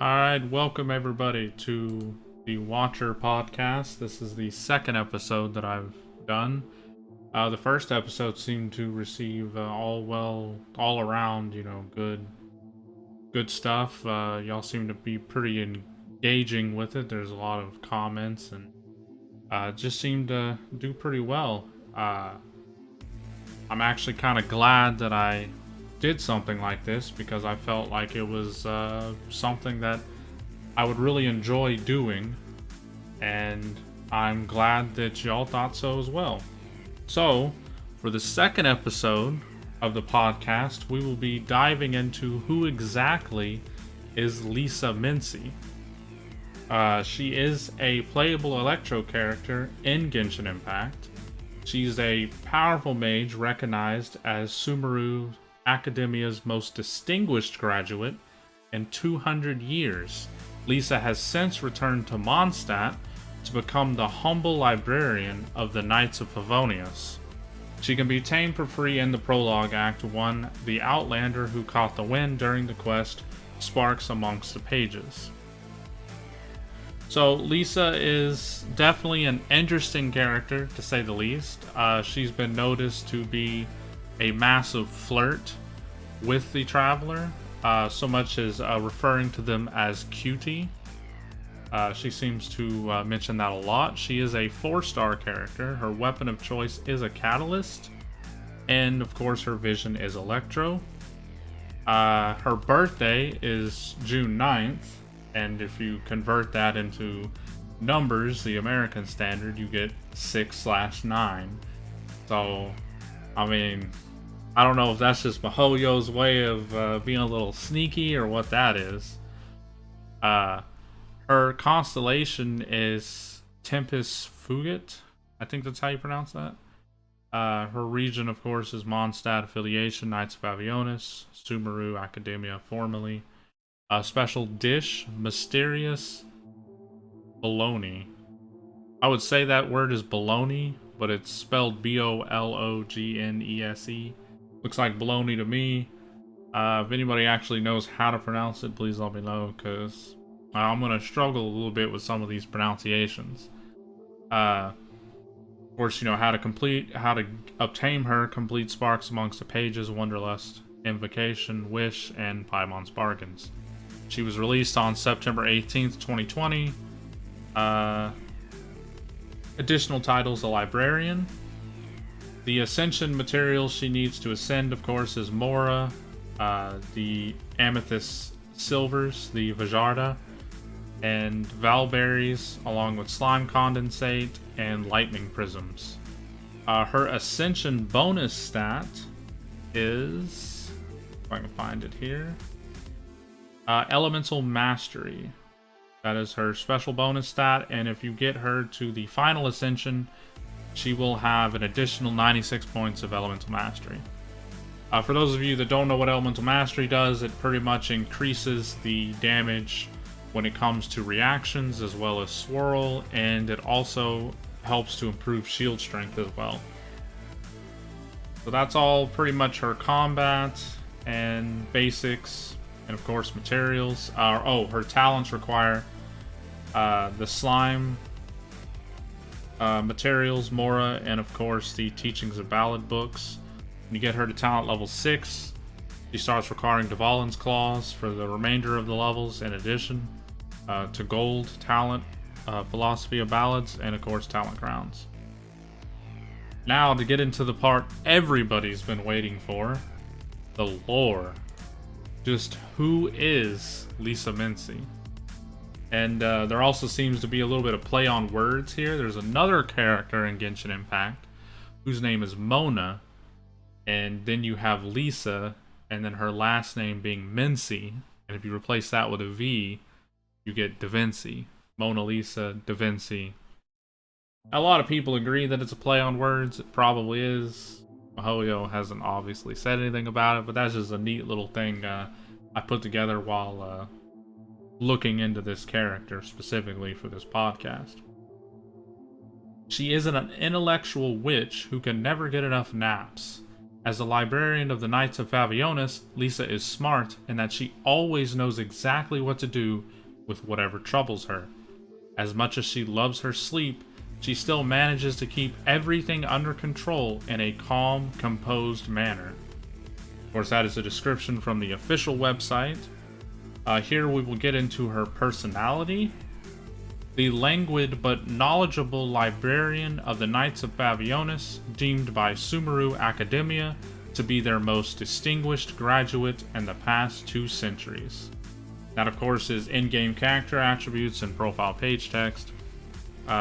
Alright, welcome everybody to the Watcher podcast. This is the second episode that I've done. The first episode seemed to receive all around, good stuff. Y'all seem to be pretty engaging with it. There's a lot of comments and just seemed to do pretty well. I'm actually kind of glad that I did something like this because I felt like it was something that I would really enjoy doing, and I'm glad that y'all thought so as well. So, for the second episode of the podcast, we will be diving into who exactly is Lisa Minci. She is a playable Electro character in Genshin Impact. She's a powerful mage recognized as Sumeru Academia's most distinguished graduate in 200 years. Lisa has since returned to Mondstadt to become the humble librarian of the Knights of Favonius. She can be tamed for free in the prologue Act 1, the Outlander who caught the wind during the quest Sparks Amongst the Pages. So Lisa is definitely an interesting character, to say the least. She's been noticed to be a massive flirt with the Traveler, so much as referring to them as cutie. She seems to mention that a lot. She is a 4-star character. Her weapon of choice is a catalyst, and of course her vision is electro. Her birthday is June 9th, and if you convert that into numbers, the American standard, you get 6/9. So, I mean, I don't know if that's just Mihoyo's way of being a little sneaky or what that is. Her constellation is Tempest Fugit. I think that's how you pronounce that. Her region, of course, is Mondstadt affiliation, Knights of Avionis, Sumeru Academia formerly. Special dish, mysterious bologna. I would say that word is bologna, but it's spelled Bologgnese. Looks like bologna to me. If anybody actually knows how to pronounce it, please let me know, because I'm going to struggle a little bit with some of these pronunciations. Of course, how to obtain her complete Sparks Amongst the Pages, Wanderlust, Invocation, Wish, and Paimon's Bargains. She was released on September 18th, 2020. Additional titles: a librarian. The ascension materials she needs to ascend, of course, is Mora, the Amethyst Silvers, the Vajarda, and Valberries, along with Slime Condensate and Lightning Prisms. Her ascension bonus stat is, if I can find it here, Elemental Mastery. That is her special bonus stat, and if you get her to the final ascension, she will have an additional 96 points of Elemental Mastery. For those of you that don't know what Elemental Mastery does, it pretty much increases the damage when it comes to reactions as well as swirl, and it also helps to improve shield strength as well. So that's all pretty much her combat and basics, and of course materials. Her talents require the slime materials, Mora, and of course the Teachings of Ballad books. When you get her to talent level 6, she starts requiring Dvalin's Claws for the remainder of the levels, in addition to gold, talent, Philosophy of Ballads, and of course talent crowns. Now to get into the part everybody's been waiting for, the lore. Just who is Lisa Minci? And there also seems to be a little bit of play on words here. There's another character in Genshin Impact whose name is Mona, and then you have Lisa, and then her last name being Minci, and if you replace that with a V, you get Da Vinci. Mona Lisa, Da Vinci. A lot of people agree that it's a play on words. It probably is. Mihoyo hasn't obviously said anything about it, but that's just a neat little thing I put together while looking into this character specifically for this podcast. She is an intellectual witch who can never get enough naps, As the librarian of the Knights of Favionis, Lisa is smart in that she always knows exactly what to do with whatever troubles her. As much as she loves her sleep, she still manages to keep everything under control in a calm, composed manner. Of course, that is a description from the official website. Here we will get into her personality. The languid but knowledgeable librarian of the Knights of Favionis, deemed by Sumeru Academia to be their most distinguished graduate in the past 2 centuries. That, of course, is in-game character attributes and profile page text.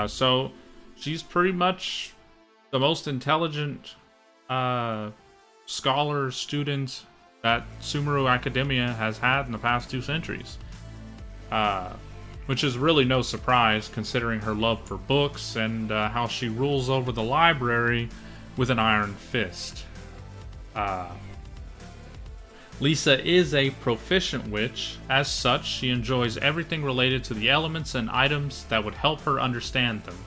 So, she's pretty much the most intelligent scholar, student that Sumeru Academia has had in the past 2 centuries. Which is really no surprise, considering her love for books and how she rules over the library with an iron fist. Lisa is a proficient witch. As such, she enjoys everything related to the elements and items that would help her understand them.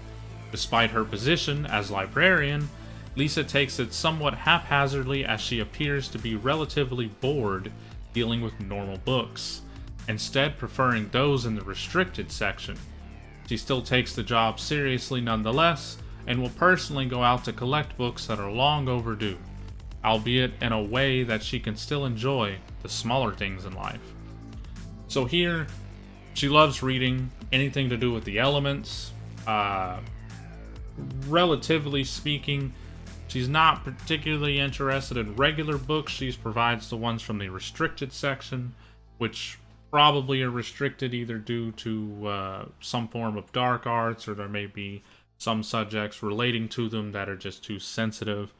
Despite her position as librarian, Lisa takes it somewhat haphazardly as she appears to be relatively bored dealing with normal books, instead preferring those in the restricted section. She still takes the job seriously nonetheless, and will personally go out to collect books that are long overdue, albeit in a way that she can still enjoy the smaller things in life. So here, she loves reading anything to do with the elements. Relatively speaking, she's not particularly interested in regular books. She provides the ones from the restricted section, which probably are restricted either due to some form of dark arts, or there may be some subjects relating to them that are just too sensitive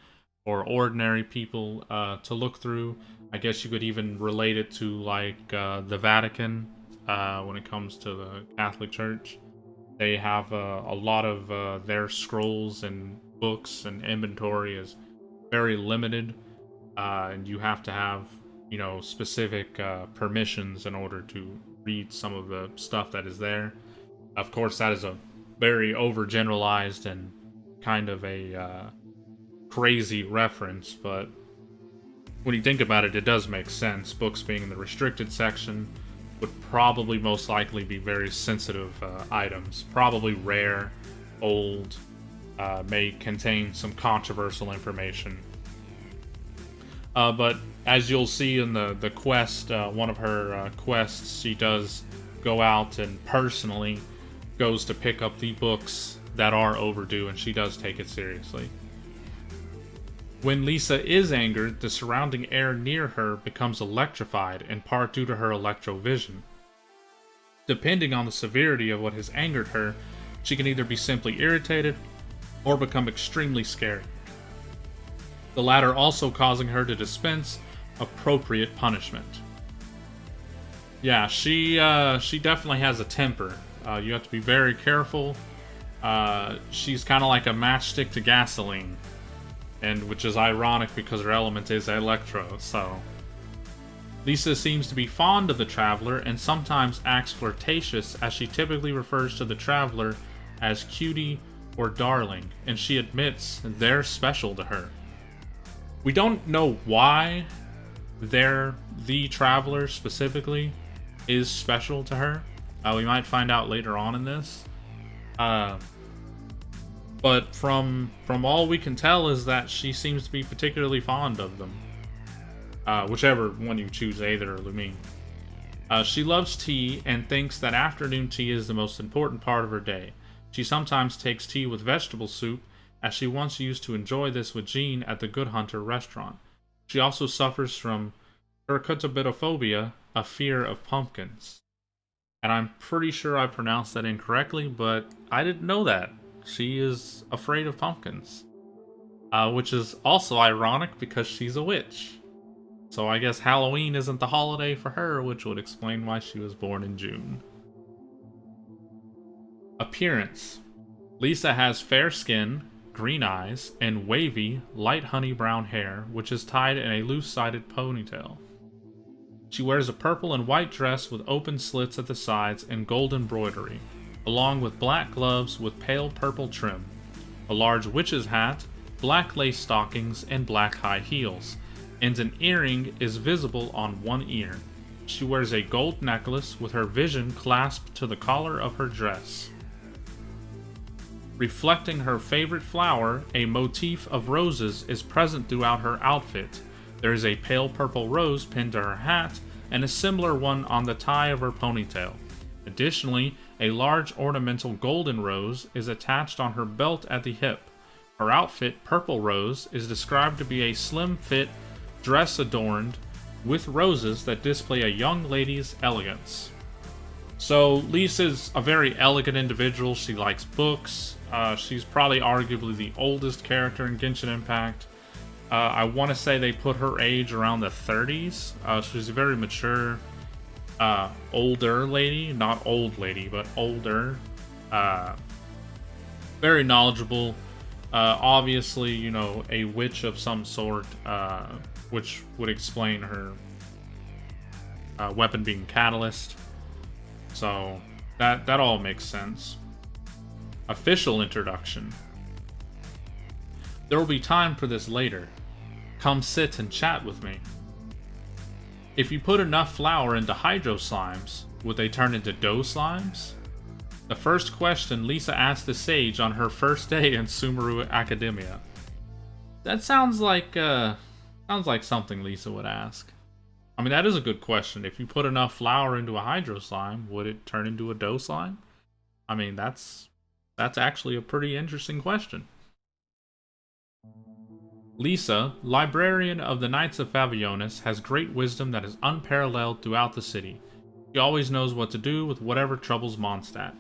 or ordinary people to look through. I guess you could even relate it to like the Vatican when it comes to the Catholic Church. They have a lot of their scrolls and books and inventory is very limited, and you have to have specific permissions in order to read some of the stuff that is there. Of course, that is a very overgeneralized and kind of a crazy reference, but when you think about it, it does make sense. Books being in the restricted section would probably most likely be very sensitive items, probably rare, old, may contain some controversial information. But as you'll see in the quest, one of her quests, she does go out and personally goes to pick up the books that are overdue, and she does take it seriously. When Lisa is angered, the surrounding air near her becomes electrified, in part due to her electrovision. Depending on the severity of what has angered her, she can either be simply irritated or become extremely scared. The latter also causing her to dispense appropriate punishment. Yeah, she definitely has a temper. You have to be very careful. She's kind of like a matchstick to gasoline, and which is ironic because her element is electro. So Lisa seems to be fond of the Traveler and sometimes acts flirtatious, as she typically refers to the Traveler as cutie or darling, and she admits they're special to her. We don't know why the Traveler specifically is special to her. We might find out later on in this. But from all we can tell is that she seems to be particularly fond of them. Whichever one you choose, Aether or Lumine. She loves tea and thinks that afternoon tea is the most important part of her day. She sometimes takes tea with vegetable soup, as she once used to enjoy this with Jean at the Good Hunter restaurant. She also suffers from hercutabidophobia, a fear of pumpkins. And I'm pretty sure I pronounced that incorrectly, but I didn't know that. She is afraid of pumpkins. Which is also ironic because she's a witch. So I guess Halloween isn't the holiday for her, which would explain why she was born in June. Appearance. Lisa has fair skin, green eyes, and wavy, light honey brown hair, which is tied in a loose-sided ponytail. She wears a purple and white dress with open slits at the sides and gold embroidery, along with black gloves with pale purple trim, a large witch's hat, black lace stockings, and black high heels, and an earring is visible on one ear. She wears a gold necklace with her vision clasped to the collar of her dress. Reflecting her favorite flower, a motif of roses is present throughout her outfit. There is a pale purple rose pinned to her hat, and a similar one on the tie of her ponytail. Additionally, a large ornamental golden rose is attached on her belt at the hip. Her outfit, Purple Rose, is described to be a slim-fit dress adorned with roses that display a young lady's elegance. So, Lisa's a very elegant individual. She likes books. She's probably arguably the oldest character in Genshin Impact. I want to say they put her age around the 30s. She's a very mature, older lady. Not old lady, but older. Very knowledgeable. Obviously, you know, a witch of some sort, which would explain her weapon being Catalyst. So, that all makes sense. Official introduction. There will be time for this later. Come sit and chat with me. If you put enough flour into hydro slimes, would they turn into dough slimes? The first question Lisa asked the sage on her first day in Sumeru Academia. That sounds like something Lisa would ask. I mean, that is a good question. If you put enough flour into a hydro slime, would it turn into a dough slime? I mean, that's actually a pretty interesting question. Lisa, librarian of the Knights of Favionis, has great wisdom that is unparalleled throughout the city. She always knows what to do with whatever troubles Mondstadt.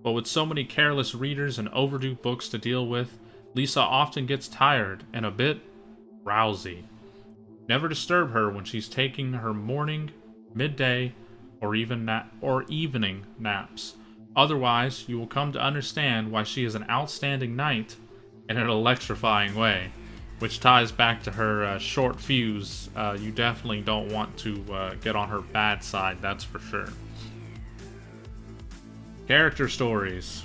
But with so many careless readers and overdue books to deal with, Lisa often gets tired and a bit rousy. Never disturb her when she's taking her morning, midday, or evening naps. Otherwise, you will come to understand why she is an outstanding knight in an electrifying way, which ties back to her short fuse. You definitely don't want to get on her bad side, that's for sure. Character stories.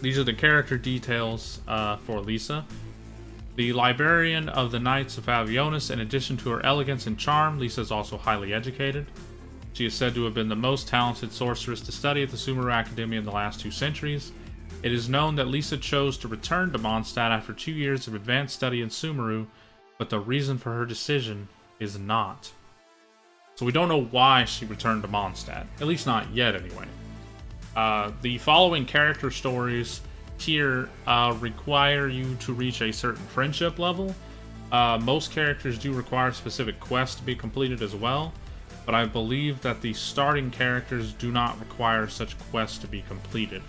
These are the character details for Lisa. The librarian of the Knights of Favionis, in addition to her elegance and charm, Lisa is also highly educated. She is said to have been the most talented sorceress to study at the Sumeru Academia in the last 2 centuries. It is known that Lisa chose to return to Mondstadt after 2 years of advanced study in Sumeru, but the reason for her decision is not. So we don't know why she returned to Mondstadt, at least not yet anyway. The following character stories here require you to reach a certain friendship level. Most characters do require specific quests to be completed as well, but I believe that the starting characters do not require such quests to be completed.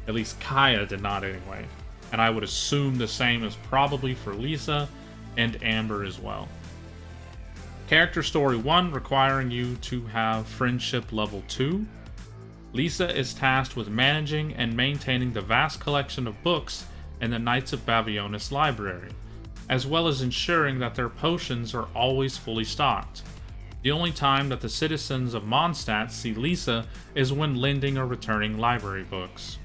At least Kaya did not anyway. And I would assume the same is probably for Lisa and Amber as well. Character story 1 requiring you to have friendship level 2. Lisa is tasked with managing and maintaining the vast collection of books in the Knights of Favionis library, as well as ensuring that their potions are always fully stocked. The only time that the citizens of Mondstadt see Lisa is when lending or returning library books.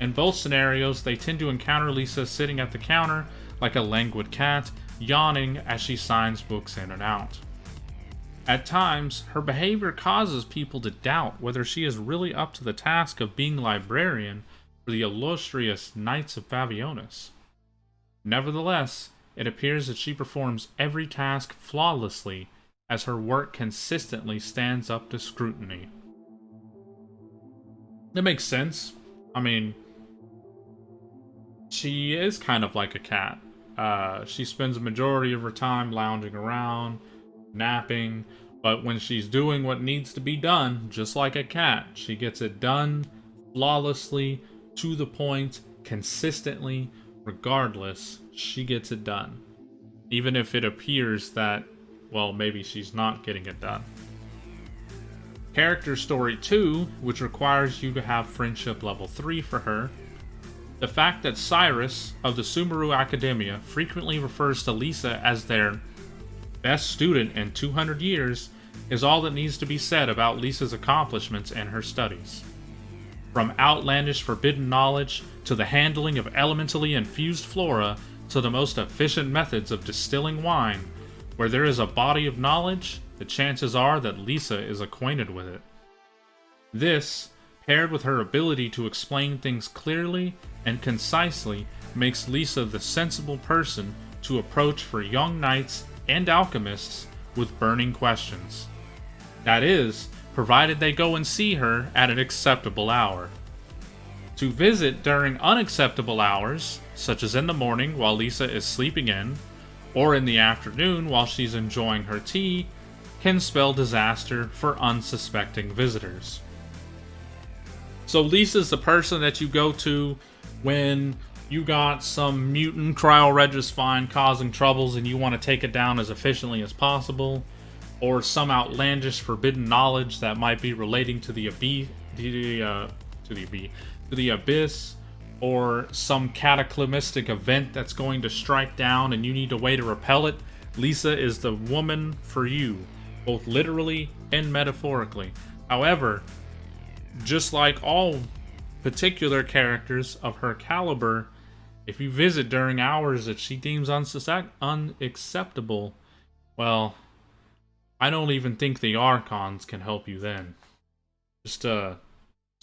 In both scenarios, they tend to encounter Lisa sitting at the counter like a languid cat, yawning as she signs books in and out. At times, her behavior causes people to doubt whether she is really up to the task of being librarian for the illustrious Knights of Favionis. Nevertheless, it appears that she performs every task flawlessly, as her work consistently stands up to scrutiny. That makes sense. I mean, she is kind of like a cat. She spends a majority of her time lounging around, napping, but when she's doing what needs to be done, just like a cat, she gets it done flawlessly, to the point, consistently, regardless, she gets it done. Even if it appears that, well, maybe she's not getting it done. Character story 2, which requires you to have friendship level 3 for her. The fact that Cyrus of the Sumeru Academia frequently refers to Lisa as their best student in 200 years is all that needs to be said about Lisa's accomplishments and her studies. From outlandish forbidden knowledge, to the handling of elementally infused flora, to the most efficient methods of distilling wine. Where there is a body of knowledge, the chances are that Lisa is acquainted with it. This, paired with her ability to explain things clearly and concisely, makes Lisa the sensible person to approach for young knights and alchemists with burning questions. That is, provided they go and see her at an acceptable hour. To visit during unacceptable hours, such as in the morning while Lisa is sleeping in, or in the afternoon while she's enjoying her tea, can spell disaster for unsuspecting visitors. So Lisa's the person that you go to when you got some mutant cryoregistine causing troubles and you want to take it down as efficiently as possible, or some outlandish forbidden knowledge that might be relating to the abyss, or some cataclysmic event that's going to strike down and you need a way to repel it. Lisa is the woman for you, both literally and metaphorically. However, just like all particular characters of her caliber, if you visit during hours that she deems unacceptable, well, I don't even think the Archons can help you then. Just a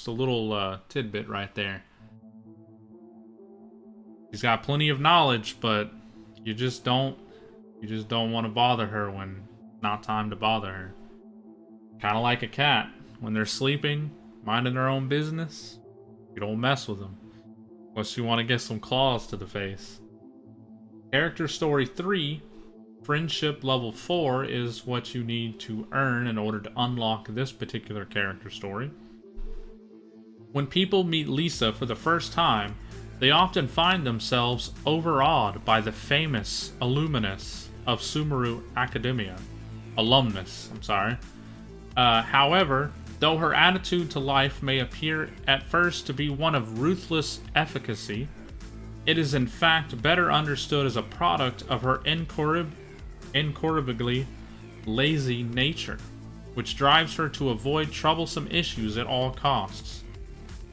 little tidbit right there. She's got plenty of knowledge, but you just don't want to bother her when not time to bother her. Kind of like a cat. When they're sleeping, minding their own business, you don't mess with them. Unless you want to get some claws to the face. Character Story 3, Friendship Level 4 is what you need to earn in order to unlock this particular character story. When people meet Lisa for the first time, they often find themselves overawed by the famous alumnus of Sumeru Academia. However, though her attitude to life may appear at first to be one of ruthless efficacy, it is in fact better understood as a product of her incorrigibly lazy nature, which drives her to avoid troublesome issues at all costs.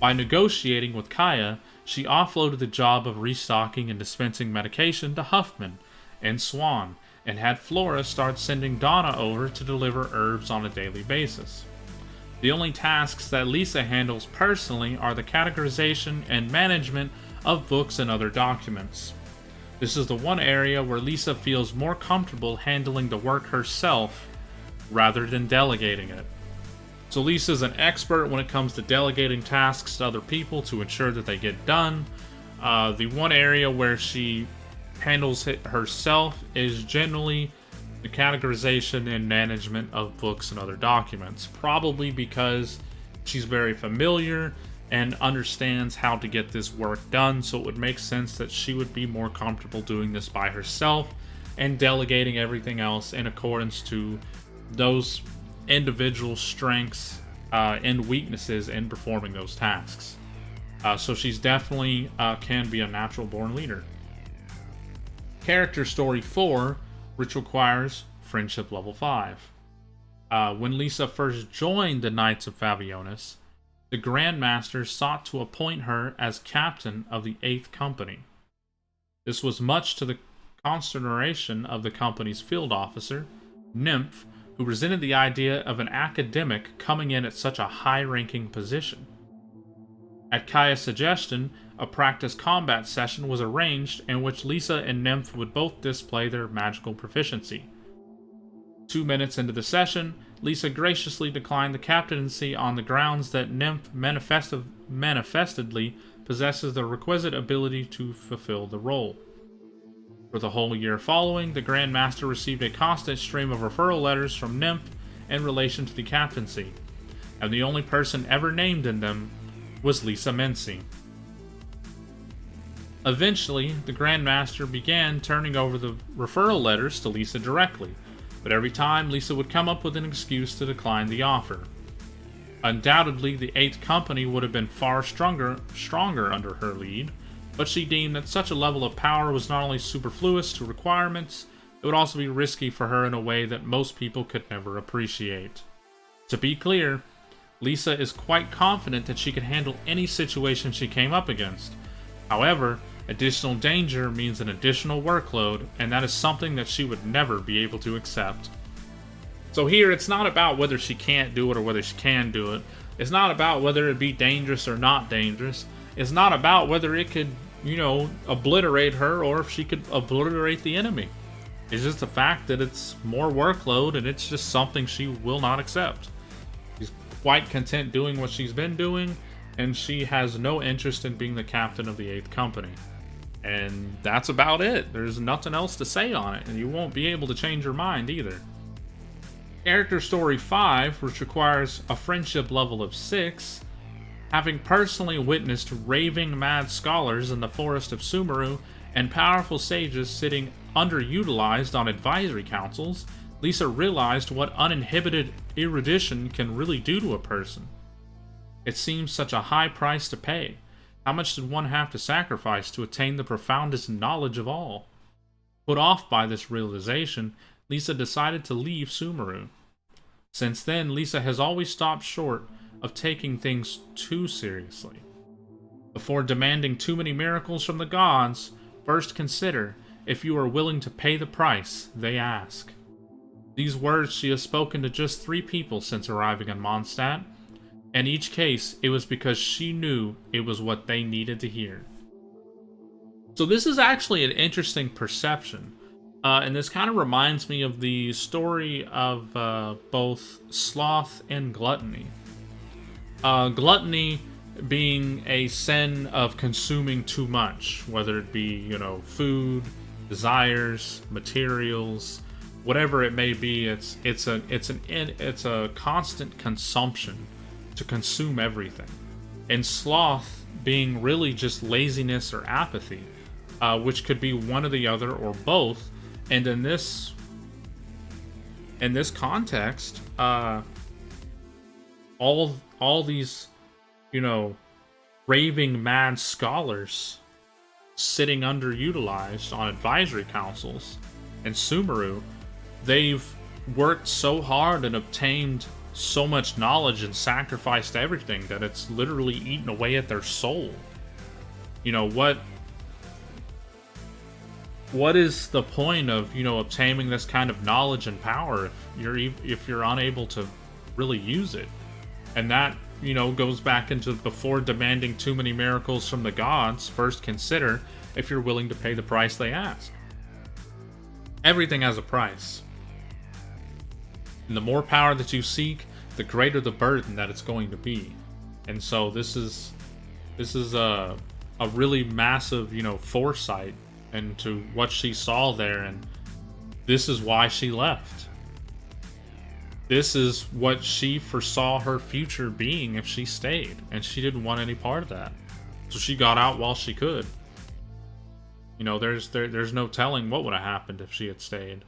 By negotiating with Kaya, she offloaded the job of restocking and dispensing medication to Huffman and Swan, and had Flora start sending Donna over to deliver herbs on a daily basis. The only tasks that Lisa handles personally are the categorization and management of books and other documents. This is the one area where Lisa feels more comfortable handling the work herself rather than delegating it. So Lisa's an expert when it comes to delegating tasks to other people to ensure that they get done. The one area where she handles it herself is generally the categorization and management of books and other documents, probably because she's very familiar and understands how to get this work done, so it would make sense that she would be more comfortable doing this by herself and delegating everything else in accordance to those individual strengths and weaknesses in performing those tasks. So she's definitely can be a natural born leader. Character Story 4, which requires Friendship Level 5. When Lisa first joined the Knights of Favionis, the Grandmaster sought to appoint her as captain of the 8th Company. This was much to the consternation of the company's field officer, Nymph, who resented the idea of an academic coming in at such a high-ranking position. At Kaya's suggestion, a practice combat session was arranged in which Lisa and Nymph would both display their magical proficiency. 2 minutes into the session, Lisa graciously declined the captaincy on the grounds that Nymph manifestedly possesses the requisite ability to fulfill the role. For the whole year following, the Grand Master received a constant stream of referral letters from Nymph in relation to the captaincy, and the only person ever named in them was Lisa Minci. Eventually, the Grand Master began turning over the referral letters to Lisa directly, but every time Lisa would come up with an excuse to decline the offer. Undoubtedly, the 8th Company would have been far stronger under her lead, but she deemed that such a level of power was not only superfluous to requirements, it would also be risky for her in a way that most people could never appreciate. To be clear, Lisa is quite confident that she could handle any situation she came up against. However, Additional danger means an additional workload, and that is something that she would never be able to accept. So here, it's not about whether she can't do it or whether she can do it. It's not about whether it be dangerous or not dangerous. It's not about whether it could, obliterate her or if she could obliterate the enemy. It's just the fact that it's more workload, and it's just something she will not accept. She's quite content doing what she's been doing, and she has no interest in being the captain of the 8th Company. And that's about it. There's nothing else to say on it, and you won't be able to change your mind either. Character Story 5, which requires a friendship level of 6, having personally witnessed raving mad scholars in the forest of Sumeru and powerful sages sitting underutilized on advisory councils, Lisa realized what uninhibited erudition can really do to a person. It seems such a high price to pay. How much did one have to sacrifice to attain the profoundest knowledge of all? Put off by this realization, Lisa decided to leave Sumeru. Since then, Lisa has always stopped short of taking things too seriously. Before demanding too many miracles from the gods, first consider if you are willing to pay the price they ask. These words she has spoken to just 3 people since arriving in Mondstadt. In each case, it was because she knew it was what they needed to hear. So this is actually an interesting perception. And this kind of reminds me of the story of both sloth and gluttony. Gluttony being a sin of consuming too much, whether it be, food, desires, materials, whatever it may be. It's a constant consumption to consume everything. And sloth being really just laziness or apathy, which could be one or the other or both. And in this context, all these, raving mad scholars sitting underutilized on advisory councils in Sumeru, they've worked so hard and obtained so much knowledge and sacrificed everything that it's literally eaten away at their soul. What is the point of, obtaining this kind of knowledge and power if you're unable to really use it? And that, goes back into before demanding too many miracles from the gods, first consider if you're willing to pay the price they ask. Everything has a price. And the more power that you seek, the greater the burden that it's going to be. And so this is a really massive, foresight into what she saw there, and this is why she left. This is what she foresaw her future being if she stayed, and she didn't want any part of that. So she got out while she could. There's no telling what would have happened if she had stayed.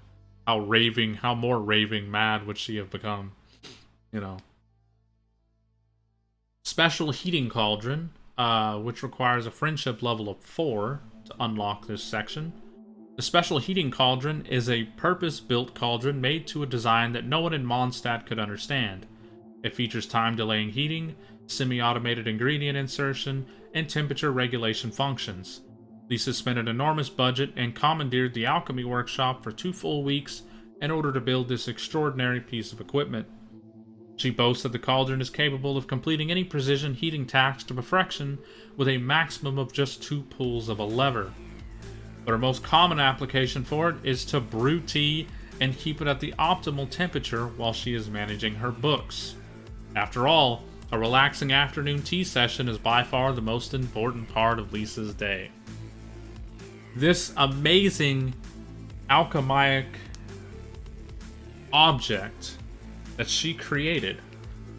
How more raving mad would she have become? Special Heating Cauldron, which requires a friendship level of 4 to unlock this section. The Special Heating Cauldron is a purpose-built cauldron made to a design that no one in Mondstadt could understand. It features time-delaying heating, semi-automated ingredient insertion, and temperature regulation functions. Lisa spent an enormous budget and commandeered the alchemy workshop for 2 full weeks in order to build this extraordinary piece of equipment. She boasts that the cauldron is capable of completing any precision heating task to perfection with a maximum of just 2 pulls of a lever. But her most common application for it is to brew tea and keep it at the optimal temperature while she is managing her books. After all, a relaxing afternoon tea session is by far the most important part of Lisa's day. This amazing alchemic object that she created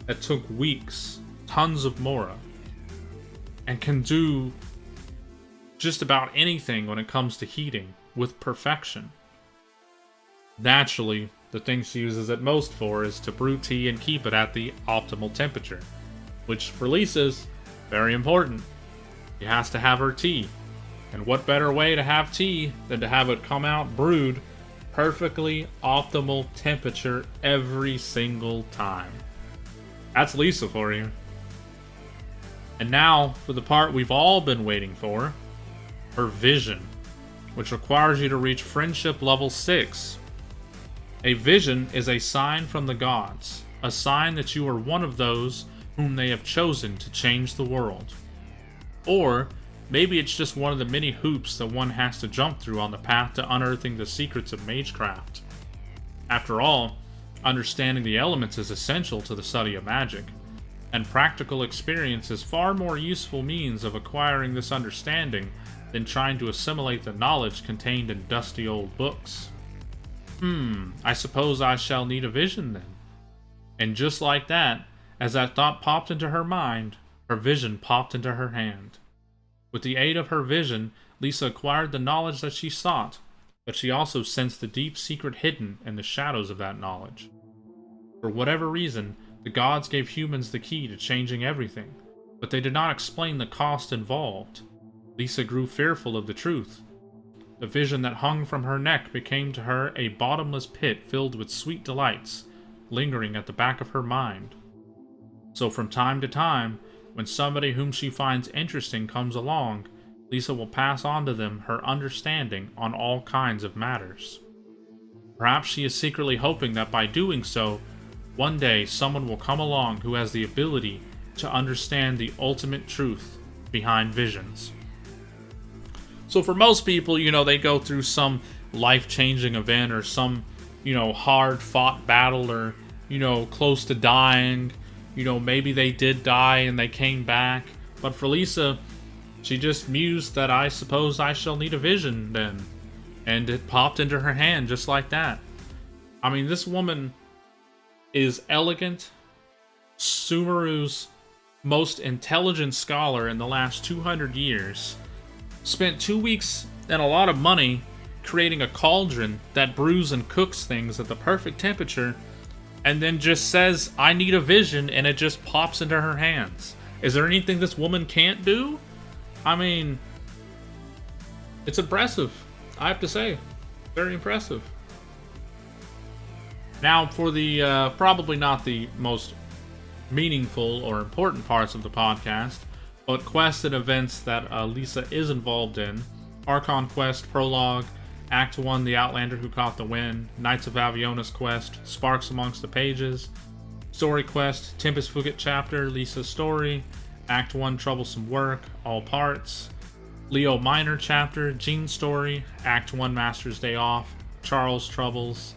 that took weeks, tons of mora, and can do just about anything when it comes to heating with perfection. Naturally, the thing she uses it most for is to brew tea and keep it at the optimal temperature, which for Lisa's very important. She has to have her tea, and what better way to have tea than to have it come out brewed perfectly optimal temperature every single time. That's Lisa for you. And now for the part we've all been waiting for. her vision, which requires you to reach friendship level 6. A vision is a sign from the gods, a sign that you are one of those whom they have chosen to change the world. Or maybe it's just one of the many hoops that one has to jump through on the path to unearthing the secrets of magecraft. After all, understanding the elements is essential to the study of magic, and practical experience is far more useful means of acquiring this understanding than trying to assimilate the knowledge contained in dusty old books. I suppose I shall need a vision then. And just like that, as that thought popped into her mind, her vision popped into her hand. With the aid of her vision, Lisa acquired the knowledge that she sought, but she also sensed the deep secret hidden in the shadows of that knowledge. For whatever reason, the gods gave humans the key to changing everything, but they did not explain the cost involved. Lisa grew fearful of the truth. The vision that hung from her neck became to her a bottomless pit filled with sweet delights, lingering at the back of her mind. So from time to time, when somebody whom she finds interesting comes along, Lisa will pass on to them her understanding on all kinds of matters. Perhaps she is secretly hoping that by doing so, one day someone will come along who has the ability to understand the ultimate truth behind visions. So for most people, they go through some life-changing event or some, hard-fought battle or, close to dying. Maybe they did die and they came back. But for Lisa, she just mused that I suppose I shall need a vision then. And it popped into her hand just like that. I mean, this woman is elegant, Sumeru's most intelligent scholar in the last 200 years. Spent 2 weeks and a lot of money creating a cauldron that brews and cooks things at the perfect temperature, and then just says, I need a vision, and it just pops into her hands. Is there anything this woman can't do? I mean, it's impressive, I have to say. Very impressive. Now, for the probably not the most meaningful or important parts of the podcast, but quests and events that Lisa is involved in: Archon Quest, Prologue, Act 1, The Outlander Who Caught the Wind, Knights of Aviona's Quest, Sparks Amongst the Pages, Story Quest, Tempest Fugit Chapter, Lisa's Story, Act 1, Troublesome Work, All Parts, Leo Minor Chapter, Jean's Story, Act 1, Master's Day Off, Charles Troubles,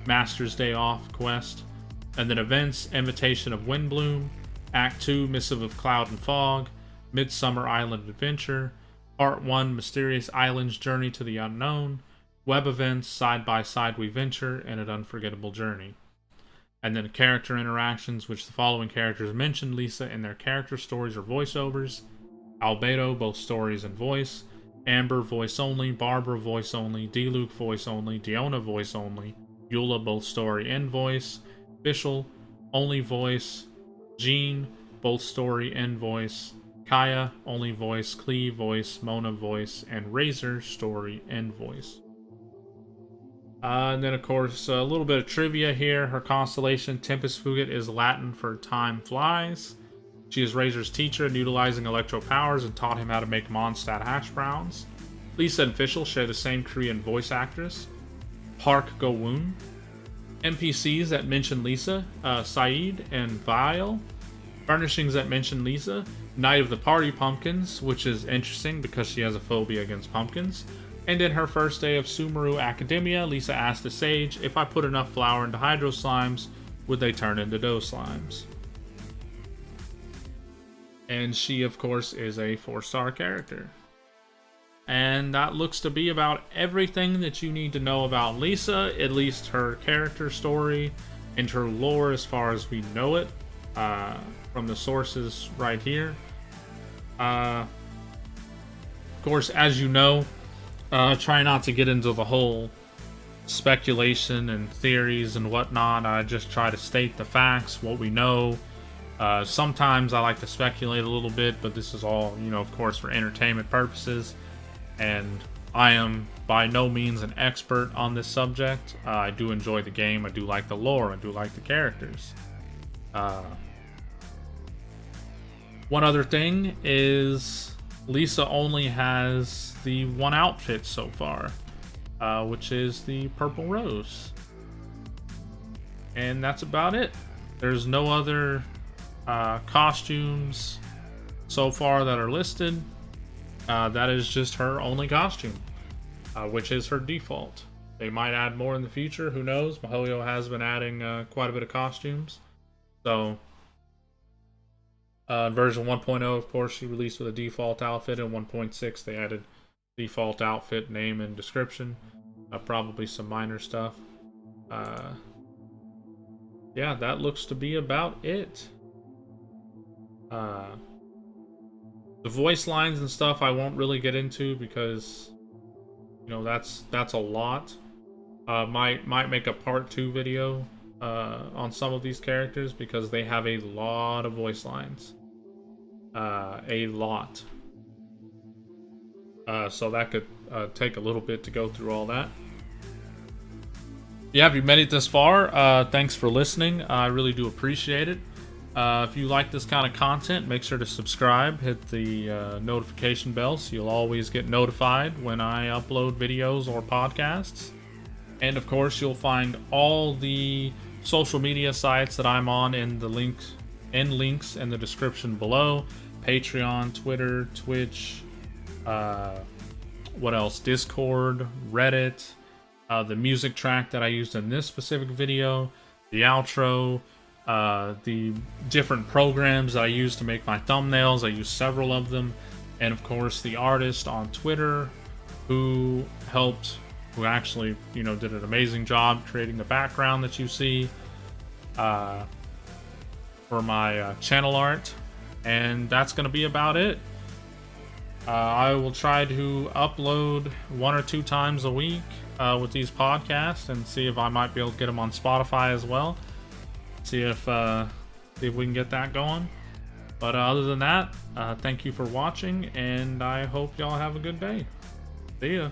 Master's Day Off Quest, and then events: Invitation of Windbloom, Act 2, Missive of Cloud and Fog, Midsummer Island Adventure, Part 1, Mysterious Islands Journey to the Unknown, Web events: Side by Side We Venture, and An Unforgettable Journey. And then character interactions, which the following characters mentioned Lisa in their character stories or voiceovers: Albedo, both stories and voice; Amber, voice only; Barbara, voice only; D-Luke, voice only; Diona, voice only; Eula, both story and voice; Bishel, only voice; Jean, both story and voice; Kaya, only voice; Klee, voice; Mona, voice; and Razor, story and voice. And then, of course, a little bit of trivia here. Her constellation, Tempest Fugit, is Latin for time flies. She is Razor's teacher in utilizing electro powers and taught him how to make Mondstadt hash browns. Lisa and Fischl share the same Korean voice actress, Park Go-woon. NPCs that mention Lisa, Saeed and Vile. Furnishings that mention Lisa: Night of the Party Pumpkins, which is interesting because she has a phobia against pumpkins. And in her first day of Sumeru Academia, Lisa asked a sage, if I put enough flour into hydro slimes, would they turn into dough slimes? And she, of course, is a 4-star character. And that looks to be about everything that you need to know about Lisa, at least her character story and her lore as far as we know it, from the sources right here. Of course, as you know, try not to get into the whole speculation and theories and whatnot. I just try to state the facts, what we know. Sometimes I like to speculate a little bit, but this is all, of course, for entertainment purposes. And I am by no means an expert on this subject. I do enjoy the game. I do like the lore. I do like the characters. One other thing is Lisa only has the one outfit so far, which is the purple rose. And that's about it. There's no other costumes so far that are listed. That is just her only costume, which is her default. They might add more in the future, who knows? Mihoyo has been adding quite a bit of costumes. So, version 1.0, of course, she released with a default outfit. In 1.6, they added default outfit, name, and description. Probably some minor stuff. Yeah, that looks to be about it. The voice lines and stuff I won't really get into because, you know, that's a lot. Might make a part 2 video on some of these characters because they have a lot of voice lines. A lot. So that could take a little bit to go through all that. Yeah, if you made it this far, thanks for listening. I really do appreciate it. If you like this kind of content, make sure to subscribe, hit the notification bell so you'll always get notified when I upload videos or podcasts. And of course, you'll find all the social media sites that I'm on in the links in the description below. Patreon, Twitter, Twitch, what else? Discord, Reddit, the music track that I used in this specific video, the outro, the different programs that I use to make my thumbnails. I use several of them. And of course, the artist on Twitter who actually, you know, did an amazing job creating the background that you see for my channel art. And that's going to be about it. I will try to upload 1 or 2 times a week with these podcasts and see if I might be able to get them on Spotify as well. See if we can get that going. But other than that, thank you for watching, and I hope y'all have a good day. See ya.